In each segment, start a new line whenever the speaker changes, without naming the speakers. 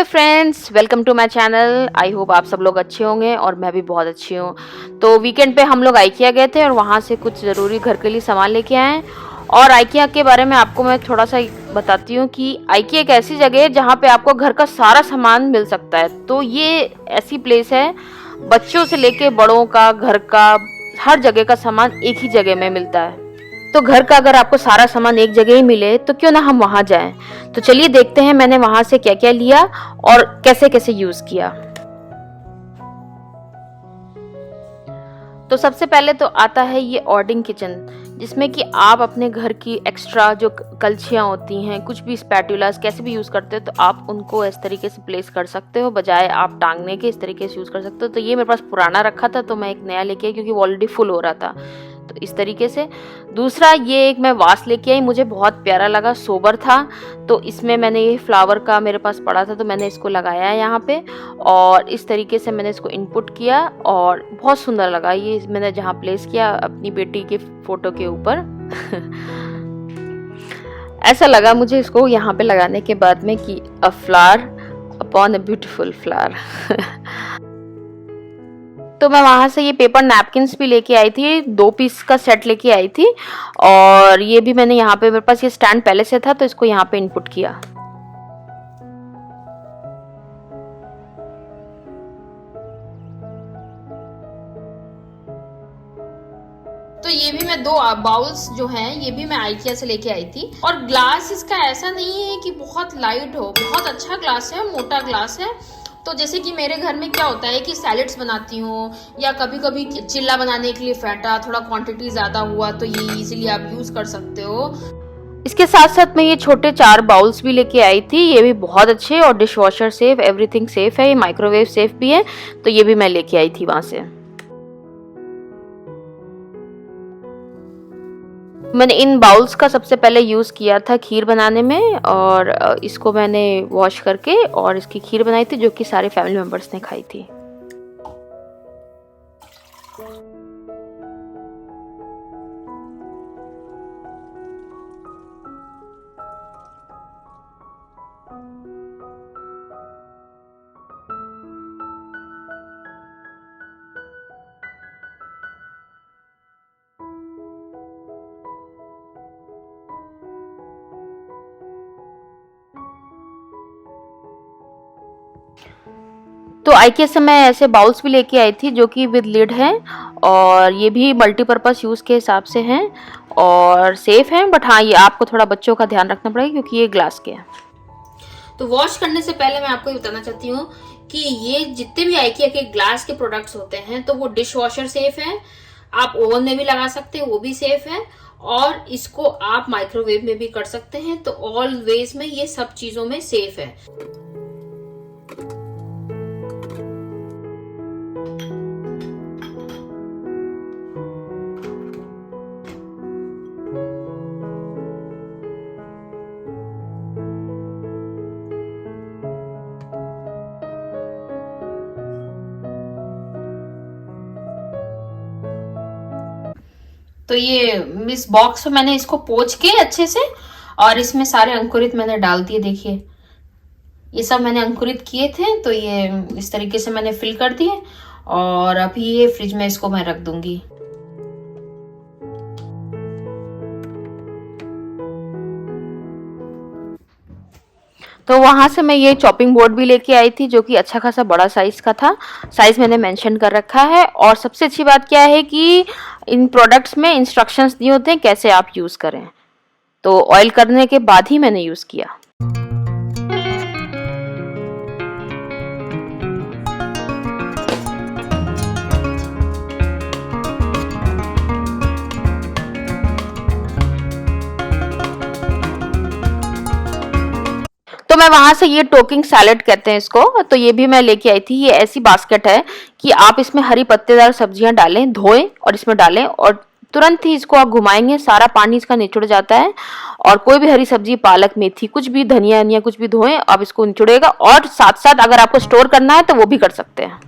Hello friends, welcome to my channel. I hope आप सब लोग अच्छे होंगे और मैं भी बहुत अच्छी हूँ। तो वीकेंड पे हम लोग आइकिया गए थे और वहाँ से कुछ ज़रूरी घर के लिए सामान लेके आए। और आइकिया के बारे में आपको मैं थोड़ा सा बताती हूँ कि आइकिया एक ऐसी जगह है जहाँ पे आपको घर का सारा सामान मिल सकता है। तो ये ऐसी प्लेस है, बच्चों से लेके बड़ों का, घर का, हर जगह का सामान एक ही जगह में मिलता है। तो घर का अगर आपको सारा सामान एक जगह ही मिले तो क्यों ना हम वहां जाएं। तो चलिए देखते हैं मैंने वहां से क्या क्या लिया और कैसे कैसे यूज किया। तो सबसे पहले तो आता है ये ऑर्डिंग किचन, जिसमें कि आप अपने घर की एक्स्ट्रा जो कलछियाँ होती हैं, कुछ भी स्पैटुलास कैसे भी यूज़ करते हो, तो आप उनको इस तरीके से प्लेस कर सकते हो, बजाय आप टांगने के इस तरीके से यूज़ कर सकते हो। तो ये मेरे पास पुराना रखा था तो मैं एक नया लेके आई क्योंकि वो ऑलरेडी फुल हो रहा था। तो इस तरीके से दूसरा ये एक मैं वास लेके आई, मुझे बहुत प्यारा लगा, सोबर था। तो इसमें मैंने ये फ्लावर का मेरे पास पड़ा था तो मैंने इसको लगाया है यहाँ पे और इस तरीके से मैंने इसको इनपुट किया और बहुत सुंदर लगा। ये मैंने जहाँ प्लेस किया अपनी बेटी के फोटो के ऊपर ऐसा लगा मुझे इसको यहाँ पे लगाने के बाद में कि अ flower upon a beautiful flower तो मैं वहां से ये पेपर नैपकिन्स भी लेके आई थी, 2 पीस का सेट लेके आई थी। और ये भी मैंने यहाँ पे, मेरे पास ये स्टैंड पहले से था तो इसको यहाँ पे इनपुट किया। तो ये भी मैं 2 बाउल्स जो हैं ये भी मैं आइकिया से लेके आई थी। और ग्लास इसका ऐसा नहीं है कि बहुत लाइट हो, बहुत अच्छा ग्लास है, मोटा ग्लास है। तो जैसे कि मेरे घर में क्या होता है कि सैलेड्स बनाती हूँ या कभी कभी चिल्ला बनाने के लिए फेटा, थोड़ा क्वांटिटी ज़्यादा हुआ तो ये इजीली आप यूज़ कर सकते हो। इसके साथ साथ मैं ये छोटे 4 बाउल्स भी लेके आई थी, ये भी बहुत अच्छे और dish washer safe, everything safe है, ये माइक्रोवेव सेफ भी है। तो ये भी मैं लेके आई थी वहां से। मैंने इन बाउल्स का सबसे पहले यूज़ किया था खीर बनाने में और इसको मैंने वॉश करके और इसकी खीर बनाई थी जो कि सारे फैमिली मेम्बर्स ने खाई थी। तो आइकिया से मैं ऐसे बाउल्स भी लेके आई थी जो कि विद लिड है और ये भी मल्टीपर्पज़ यूज़ के हिसाब से हैं और सेफ हैं। बट हाँ, ये आपको थोड़ा बच्चों का ध्यान रखना पड़ेगा क्योंकि ये ग्लास के हैं। तो वॉश करने से पहले मैं आपको ये बताना चाहती हूँ कि ये जितने भी आइकिया के ग्लास के प्रोडक्ट्स होते हैं तो वो डिश वॉशर सेफ है, आप ओवन में भी लगा सकते हैं, वो भी सेफ है, और इसको आप माइक्रोवेव में भी कर सकते हैं। तो ऑलवेज में ये सब चीजों में सेफ है। तो ये इस बॉक्स में मैंने इसको पोंछ के अच्छे से और इसमें सारे अंकुरित मैंने डाल दिए। देखिए ये सब मैंने अंकुरित किए थे तो ये इस तरीके से मैंने फिल कर दिए और अभी ये फ्रिज में इसको मैं रख दूंगी। तो वहां से मैं ये चॉपिंग बोर्ड भी लेके आई थी जो कि अच्छा खासा बड़ा साइज का था। साइज मैंने मेंशन कर रखा है और सबसे अच्छी बात क्या है कि इन प्रोडक्ट्स में इंस्ट्रक्शंस दिए होते हैं कैसे आप यूज़ करें। तो ऑयल करने के बाद ही मैंने यूज़ किया। तो मैं वहां से ये टोकिंग सैलेड कहते हैं इसको, तो ये भी मैं लेके आई थी। ये ऐसी बास्केट है कि आप इसमें हरी पत्तेदार सब्जियां डालें, धोएं और इसमें डालें और तुरंत ही इसको आप घुमाएंगे, सारा पानी इसका निचुड़ जाता है। और कोई भी हरी सब्जी, पालक, मेथी, कुछ भी, धनिया वनिया कुछ भी धोएं, अब इसको निचुड़ेगा। और साथ साथ अगर आपको स्टोर करना है तो वो भी कर सकते हैं।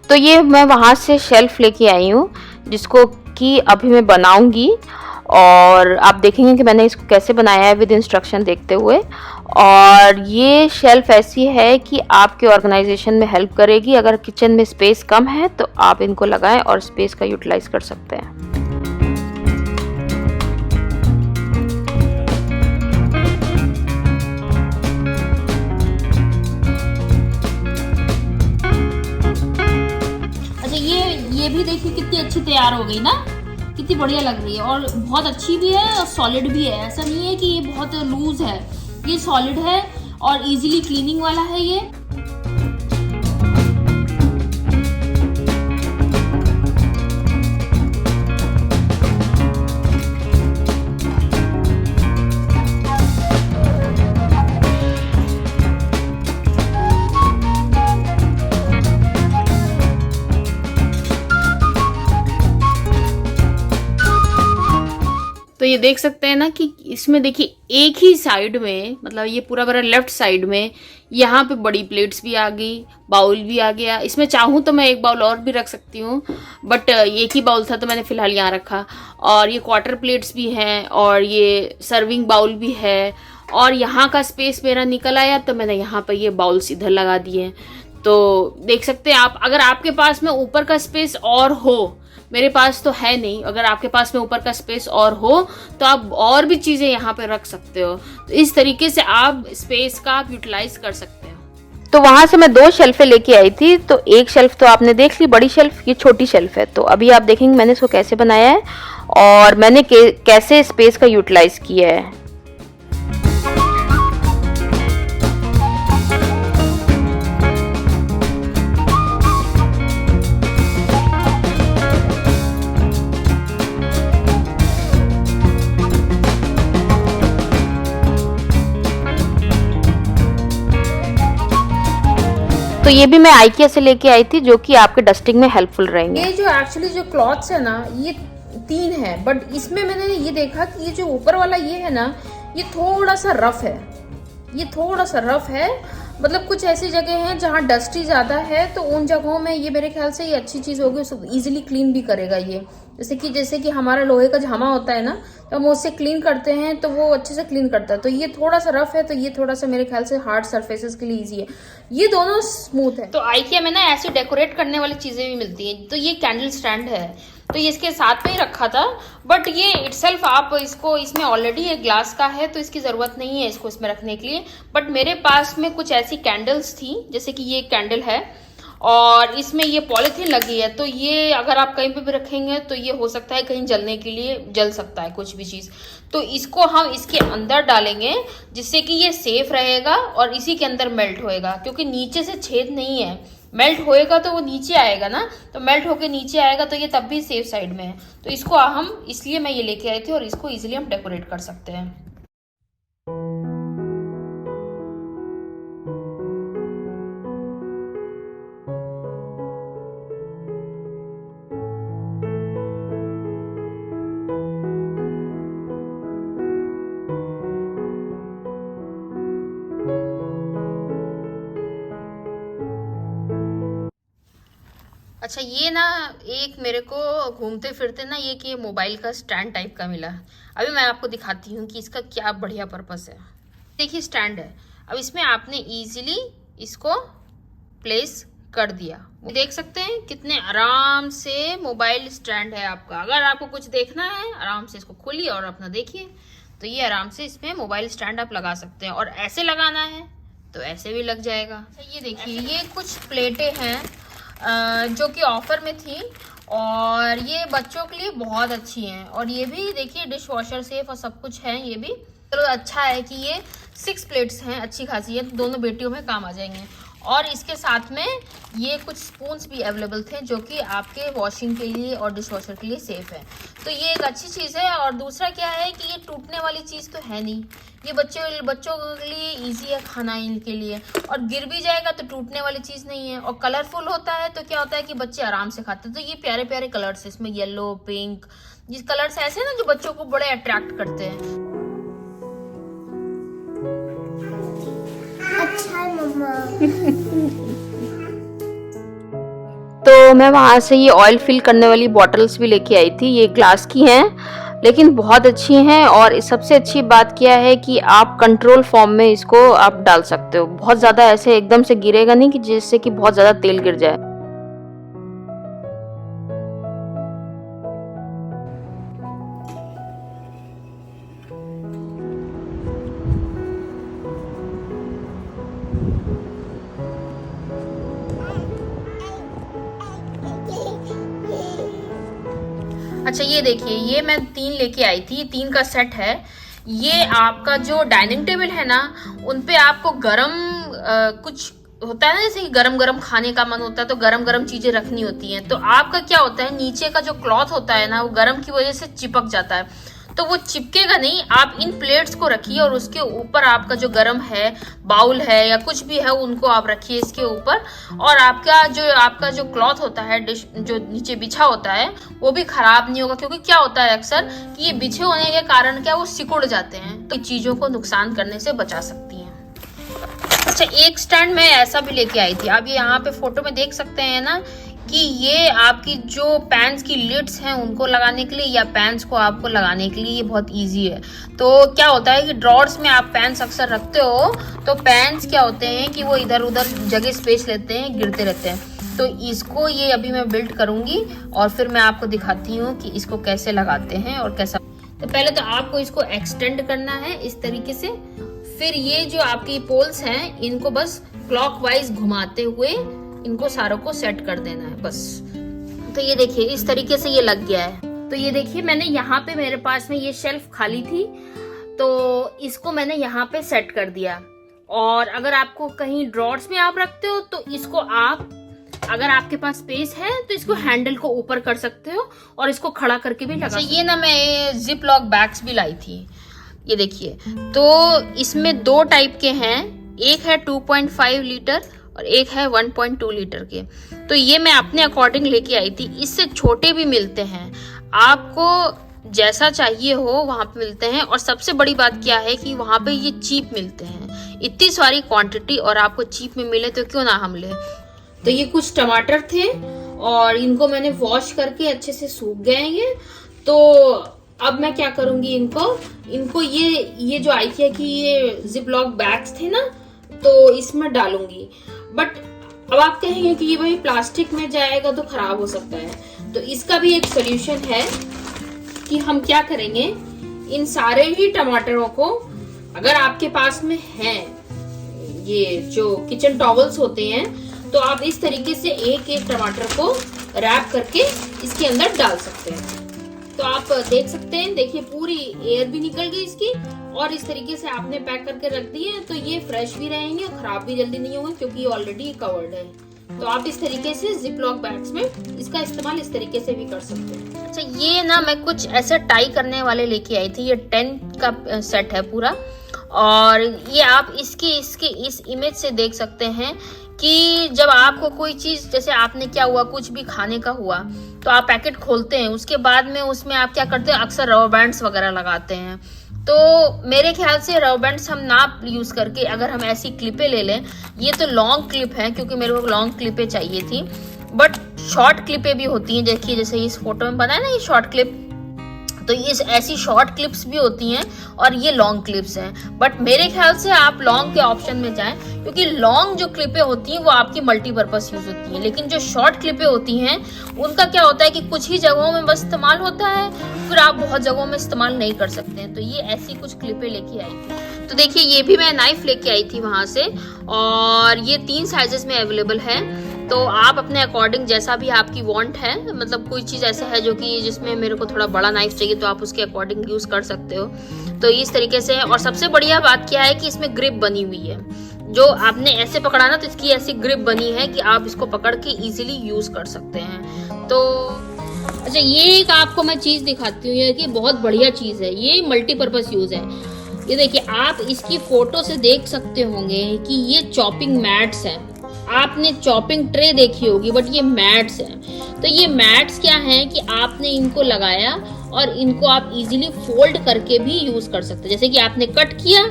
तो ये मैं वहाँ से शेल्फ लेके आई हूँ, जिसको कि अभी मैं बनाऊंगी, और आप देखेंगे कि मैंने इसको कैसे बनाया है विद इंस्ट्रक्शन देखते हुए। और ये शेल्फ ऐसी है कि आपके ऑर्गेनाइजेशन में हेल्प करेगी। अगर किचन में स्पेस कम है तो आप इनको लगाएं और स्पेस का यूटिलाइज कर सकते हैं।
अच्छा, ये भी देखिए कितनी अच्छी तैयार हो गई ना, कितनी बढ़िया लग रही है और बहुत अच्छी भी है और सॉलिड भी है। ऐसा नहीं है कि ये बहुत लूज है, ये सॉलिड है और इजीली क्लीनिंग वाला है ये।
तो ये देख सकते हैं ना कि इसमें देखिए एक ही साइड में, मतलब ये पूरा पूरा लेफ्ट साइड में यहाँ पे बड़ी प्लेट्स भी आ गई, बाउल भी आ गया। इसमें चाहूँ तो मैं एक बाउल और भी रख सकती हूँ, बट एक ही बाउल था तो मैंने फिलहाल यहाँ रखा। और ये क्वार्टर प्लेट्स भी हैं और ये सर्विंग बाउल भी है। और यहाँ का स्पेस मेरा निकल आया तो मैंने यहाँ पर ये बाउल्स इधर लगा दिए। तो देख सकते हैं आप, अगर आपके पास में ऊपर का स्पेस और हो, मेरे पास तो है नहीं, अगर आपके पास में ऊपर का स्पेस और हो तो आप और भी चीज़ें यहाँ पे रख सकते हो। तो इस तरीके से आप स्पेस का आप यूटिलाइज कर सकते हो।
तो वहां से मैं 2 शेल्फें लेके आई थी। तो एक शेल्फ तो आपने देख ली, बड़ी शेल्फ, ये छोटी शेल्फ है। तो अभी आप देखेंगे मैंने इसको कैसे बनाया है और मैंने कैसे स्पेस का यूटिलाइज किया है। तो ये भी मैं IKEA से लेके आई थी, जो कि आपके डस्टिंग में हेल्पफुल रहेंगे।
ये जो एक्चुअली जो क्लॉथ्स है ना, ये 3 है, बट इसमें मैंने ये देखा कि ये जो ऊपर वाला ये है ना, ये थोड़ा सा रफ है, ये थोड़ा सा रफ है। मतलब कुछ ऐसी जगह हैं जहाँ डस्टी ज़्यादा है, तो उन जगहों में ये मेरे ख्याल से ये अच्छी चीज़ होगी, उसको ईजिली क्लीन भी करेगा ये। जैसे कि हमारा लोहे का झामा होता है ना, तो हम उससे क्लीन करते हैं तो वो अच्छे से क्लीन करता है। तो ये थोड़ा सा रफ है, तो ये थोड़ा सा मेरे ख्याल से हार्ड सरफेसेस के लिए ईजी है। ये दोनों स्मूथ है।
तो IKEA में ना ऐसी डेकोरेट करने वाली चीज़ें भी मिलती हैं। तो ये कैंडल स्टैंड है, तो ये इसके साथ में ही रखा था, बट ये इटसेल्फ आप इसको, इसमें ऑलरेडी एक ग्लास का है तो इसकी ज़रूरत नहीं है इसको इसमें रखने के लिए। बट मेरे पास में कुछ ऐसी कैंडल्स थी, जैसे कि ये कैंडल है और इसमें ये पॉलीथीन लगी है, तो ये अगर आप कहीं पे भी रखेंगे तो ये हो सकता है कहीं जलने के लिए जल सकता है कुछ भी चीज़। तो इसको हम इसके अंदर डालेंगे जिससे कि ये सेफ रहेगा और इसी के अंदर मेल्ट होएगा, क्योंकि नीचे से छेद नहीं है। मेल्ट होएगा तो वो नीचे आएगा ना, तो मेल्ट होके नीचे आएगा तो ये तब भी सेफ साइड में है। तो इसको हम, इसलिए मैं ये लेके आई थी और इसको इजीली हम डेकोरेट कर सकते हैं। अच्छा, ये ना एक मेरे को घूमते फिरते ना ये कि मोबाइल का स्टैंड टाइप का मिला। अभी मैं आपको दिखाती हूँ कि इसका क्या बढ़िया पर्पस है। देखिए स्टैंड है, अब इसमें आपने इजीली इसको प्लेस कर दिया। देख सकते हैं कितने आराम से मोबाइल स्टैंड है आपका। अगर आपको कुछ देखना है आराम से इसको खोलिए और अपना देखिए। तो ये आराम से इसमें मोबाइल स्टैंड आप लगा सकते हैं, और ऐसे लगाना है तो ऐसे भी लग जाएगा। अच्छा, ये देखिए ये कुछ प्लेटें हैं जो कि ऑफर में थी और ये बच्चों के लिए बहुत अच्छी हैं। और ये भी देखिए डिश वॉशर सेफ और सब कुछ है। ये भी चलो अच्छा है कि ये 6 प्लेट्स हैं, अच्छी खासी है, दोनों बेटियों में काम आ जाएंगे। और इसके साथ में ये कुछ स्पून्स भी अवेलेबल थे जो कि आपके वॉशिंग के लिए और डिश वॉशर के लिए सेफ है। तो ये एक अच्छी चीज़ है। और दूसरा क्या है कि ये टूटने वाली चीज़ तो है नहीं, ये बच्चों के लिए इजी है खाना इनके लिए, और गिर भी जाएगा तो टूटने वाली चीज़ नहीं है। और कलरफुल होता है तो क्या होता है कि बच्चे आराम से खाते हैं। तो ये प्यारे प्यारे कलर्स, इसमें येलो, पिंक, ये कलर्स ऐसे हैं ना जो बच्चों को बड़े अट्रैक्ट करते हैं।
तो मैं वहाँ से ये ऑयल फिल करने वाली बॉटल्स भी लेके आई थी। ये ग्लास की हैं लेकिन बहुत अच्छी हैं, और सबसे अच्छी बात क्या है कि आप कंट्रोल फॉर्म में इसको आप डाल सकते हो। बहुत ज़्यादा ऐसे एकदम से गिरेगा नहीं कि जिससे कि बहुत ज़्यादा तेल गिर जाए।
अच्छा ये देखिए, ये मैं 3 लेके आई थी, 3 का सेट है। ये आपका जो डाइनिंग टेबल है ना, उन पे आपको गरम कुछ होता है ना, जैसे कि गरम गरम खाने का मन होता है तो गरम गरम चीजें रखनी होती हैं, तो आपका क्या होता है, नीचे का जो क्लॉथ होता है ना, वो गरम की वजह से चिपक जाता है। तो वो चिपकेगा नहीं, आप इन प्लेट्स को रखिए और उसके ऊपर आपका जो गरम है, बाउल है या कुछ भी है, उनको आप रखिए इसके ऊपर, और आपका जो क्लॉथ होता है, डिश जो नीचे बिछा होता है, वो भी खराब नहीं होगा। क्योंकि क्या होता है अक्सर कि ये बिछे होने के कारण क्या वो सिकुड़ जाते हैं, तो चीजों को नुकसान करने से बचा सकती हैं। अच्छा, एक स्टैंड मैं ऐसा भी लेके आई थी। आप ये यहाँ पे फोटो में देख सकते हैं ना कि ये आपकी जो पैन्स की लिड्स हैं उनको लगाने के लिए, या पैन्स को आपको लगाने के लिए ये बहुत इजी है। तो क्या होता है कि ड्रॉर्स में आप पैन्स अक्सर रखते हो, तो पैन्स क्या होते हैं कि वो इधर उधर जगह स्पेस लेते हैं, गिरते रहते हैं। तो इसको ये अभी मैं बिल्ड करूंगी और फिर मैं आपको दिखाती हूँ कि इसको कैसे लगाते हैं और कैसा। तो पहले तो आपको इसको एक्सटेंड करना है इस तरीके से, फिर ये जो आपकी पोल्स हैं इनको बस क्लॉकवाइज घुमाते हुए इनको सारों को सेट कर देना है बस। तो ये देखिए इस तरीके से ये लग गया है। तो ये देखिए मैंने यहाँ पे, मेरे पास में ये शेल्फ खाली थी तो इसको मैंने यहाँ पे सेट कर दिया। और अगर आपको कहीं ड्रॉर्स में आप रखते हो तो इसको आप, अगर आपके पास स्पेस है तो इसको हैंडल को ऊपर कर सकते हो और इसको खड़ा करके भी लगा सकते हो। ये ना मैं जिप लॉक बैग्स भी लाई थी, ये देखिए। तो इसमें 2 टाइप के हैं, एक है 2.5 लीटर और एक है 1.2 लीटर के। तो ये मैं अपने अकॉर्डिंग लेके आई थी। इससे छोटे भी मिलते हैं, आपको जैसा चाहिए हो वहां पे मिलते हैं। और सबसे बड़ी बात क्या है कि वहां पे ये चीप मिलते हैं। इतनी सारी क्वांटिटी और आपको चीप में मिले तो क्यों ना हम ले। तो ये कुछ टमाटर थे और इनको मैंने वॉश करके अच्छे से सूख गए ये। तो अब मैं क्या करूंगी, इनको ये जो आइकिया की ये जिप लॉक बैग्स थे ना, तो इसमें डालूंगी। बट अब आप कहेंगे कि ये भाई प्लास्टिक में जाएगा तो खराब हो सकता है, तो इसका भी एक सोल्यूशन है कि हम क्या करेंगे, इन सारे ही टमाटरों को, अगर आपके पास में है ये जो किचन टॉवल्स होते हैं, तो आप इस तरीके से एक एक टमाटर को रैप करके इसके अंदर डाल सकते हैं। तो आप देख सकते हैं, देखिए पूरी एयर भी निकल गई इसकी, और इस तरीके से आपने पैक करके रख दिए तो ये फ्रेश भी रहेंगे और खराब भी जल्दी नहीं होंगे क्योंकि ये ऑलरेडी कवर्ड है। तो आप इस तरीके से जिप लॉक बैग्स में इसका इस्तेमाल इस तरीके से भी कर सकते हैं। अच्छा, ये ना मैं कुछ ऐसे टाई करने वाले लेके आई थी। ये 10 का सेट है पूरा, और ये आप इस इमेज से देख सकते हैं कि जब आपको कोई चीज, जैसे आपने क्या हुआ, कुछ भी खाने का हुआ, तो आप पैकेट खोलते हैं, उसके बाद में उसमें आप क्या करते हैं, अक्सर रबर बैंड्स वगैरह लगाते हैं। तो मेरे ख्याल से रबर बैंड्स हम ना यूज करके अगर हम ऐसी क्लिपें ले लें, ये तो लॉन्ग क्लिप है क्योंकि मेरे को लॉन्ग क्लिपें चाहिए थी, बट शॉर्ट क्लिपें भी होती हैं। देखिए जैसे इस फोटो में बना है ना ये शॉर्ट क्लिप, तो ये ऐसी शॉर्ट क्लिप्स भी होती हैं और ये लॉन्ग क्लिप्स हैं। बट मेरे ख्याल से आप लॉन्ग के ऑप्शन में जाएं, क्योंकि लॉन्ग जो क्लिपें होती हैं वो आपकी मल्टीपर्पज यूज होती हैं, लेकिन जो शॉर्ट क्लिपें होती हैं उनका क्या होता है कि कुछ ही जगहों में बस इस्तेमाल होता है, फिर आप बहुत जगहों में इस्तेमाल नहीं कर सकते हैं। तो ये ऐसी कुछ क्लिपें लेके आई थी। तो देखिए ये भी मैं नाइफ लेके आई थी वहां से, और ये 3 साइजेस में अवेलेबल है। तो आप अपने अकॉर्डिंग जैसा भी आपकी वांट है, मतलब कोई चीज़ ऐसा है जो कि जिसमें मेरे को थोड़ा बड़ा नाइफ चाहिए तो आप उसके अकॉर्डिंग यूज़ कर सकते हो। तो इस तरीके से है। और सबसे बढ़िया बात क्या है कि इसमें ग्रिप बनी हुई है, जो आपने ऐसे पकड़ा ना तो इसकी ऐसी ग्रिप बनी है कि आप इसको पकड़ के इजीली यूज़ कर सकते हैं। तो अच्छा, ये एक आपको मैं चीज़ दिखाती हूँ, ये कि बहुत बढ़िया चीज़ है, ये मल्टीपर्पज़ यूज़ है। ये देखिए आप इसकी फोटो से देख सकते होंगे कि ये चॉपिंग मैट्स हैं। आपने चॉपिंग ट्रे देखी होगी, बट ये मैट्स हैं। तो ये मैट्स क्या हैं कि आपने इनको लगाया और इनको आप इजीली फोल्ड करके भी यूज कर सकते हैं। जैसे कि आपने कट किया,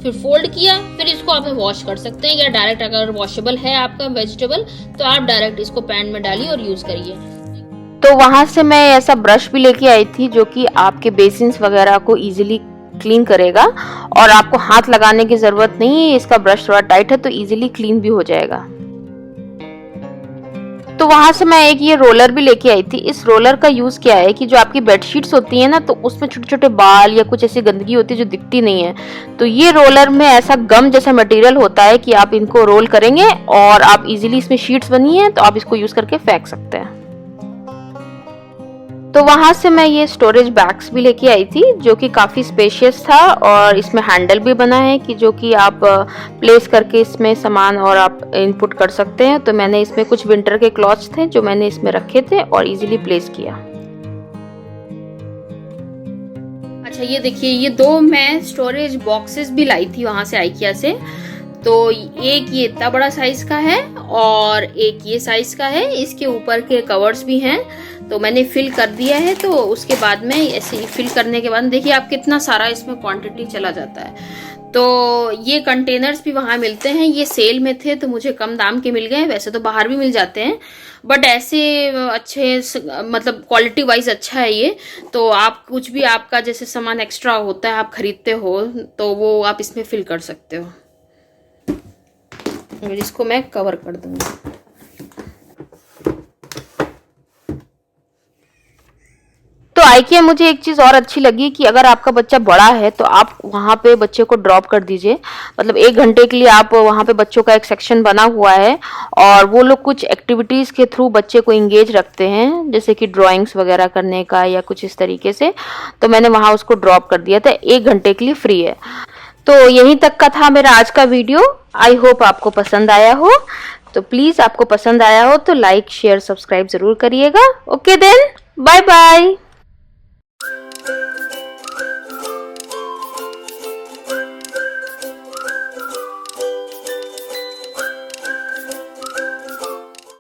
फिर फोल्ड किया, फिर इसको आप वॉश कर सकते हैं, या डायरेक्ट अगर वॉशेबल है आपका वेजिटेबल तो आप डायरेक्ट इसको पैन में डालिए और यूज करिए।
तो वहां से मैं ऐसा ब्रश भी लेके आई थी जो कि आपके बेसिन्स वगैरह को इजीली क्लीन करेगा और आपको हाथ लगाने की जरूरत नहीं है। इसका ब्रश थोड़ा टाइट है तो इजीली क्लीन भी हो जाएगा। तो वहां से मैं एक ये रोलर भी लेके आई थी। इस रोलर का यूज क्या है कि जो आपकी बेडशीट्स होती है ना, तो उसमें छोटे छोटे बाल या कुछ ऐसी गंदगी होती है जो दिखती नहीं है, तो ये रोलर में ऐसा गम जैसा मटेरियल होता है कि आप इनको रोल करेंगे और आप इजीली इसमें शीट्स बनी है तो आप इसको यूज करके फेंक सकते हैं। तो वहां से मैं ये स्टोरेज बैग्स भी लेके आई थी जो कि काफ़ी स्पेशियस था और इसमें हैंडल भी बना है कि जो कि आप प्लेस करके इसमें सामान और आप इनपुट कर सकते हैं। तो मैंने इसमें कुछ विंटर के क्लॉथ्स थे जो मैंने इसमें रखे थे और इजीली प्लेस किया।
अच्छा ये देखिए, ये 2 मैं स्टोरेज बॉक्सेस भी लाई थी वहां से, आइकिया से। तो एक ये इतना बड़ा साइज का है और एक ये साइज का है। इसके ऊपर के कवर्स भी हैं, तो मैंने फिल कर दिया है। तो उसके बाद में ऐसे फिल करने के बाद देखिए आप कितना सारा इसमें क्वांटिटी चला जाता है। तो ये कंटेनर्स भी वहाँ मिलते हैं, ये सेल में थे तो मुझे कम दाम के मिल गए। वैसे तो बाहर भी मिल जाते हैं बट ऐसे अच्छे, मतलब क्वालिटी वाइज अच्छा है ये। तो आप कुछ भी आपका जैसे सामान एक्स्ट्रा होता है आप खरीदते हो तो वो आप इसमें फिल कर सकते हो। इसको मैं कवर कर दूंगी।
तो आइकिया मुझे एक चीज़ और अच्छी लगी कि अगर आपका बच्चा बड़ा है तो आप वहाँ पे बच्चे को ड्रॉप कर दीजिए। मतलब 1 घंटे के लिए आप वहाँ पे बच्चों का एक सेक्शन बना हुआ है और वो लोग कुछ एक्टिविटीज़ के थ्रू बच्चे को इंगेज रखते हैं, जैसे कि ड्राइंग्स वगैरह करने का या कुछ इस तरीके से। तो मैंने वहाँ उसको ड्रॉप कर दिया था, 1 घंटे के लिए फ्री है। तो यहीं तक का था मेरा आज का वीडियो। आई होप आपको पसंद आया हो। तो प्लीज़ आपको पसंद आया हो तो लाइक शेयर सब्सक्राइब ज़रूर करिएगा। Okay then, bye bye.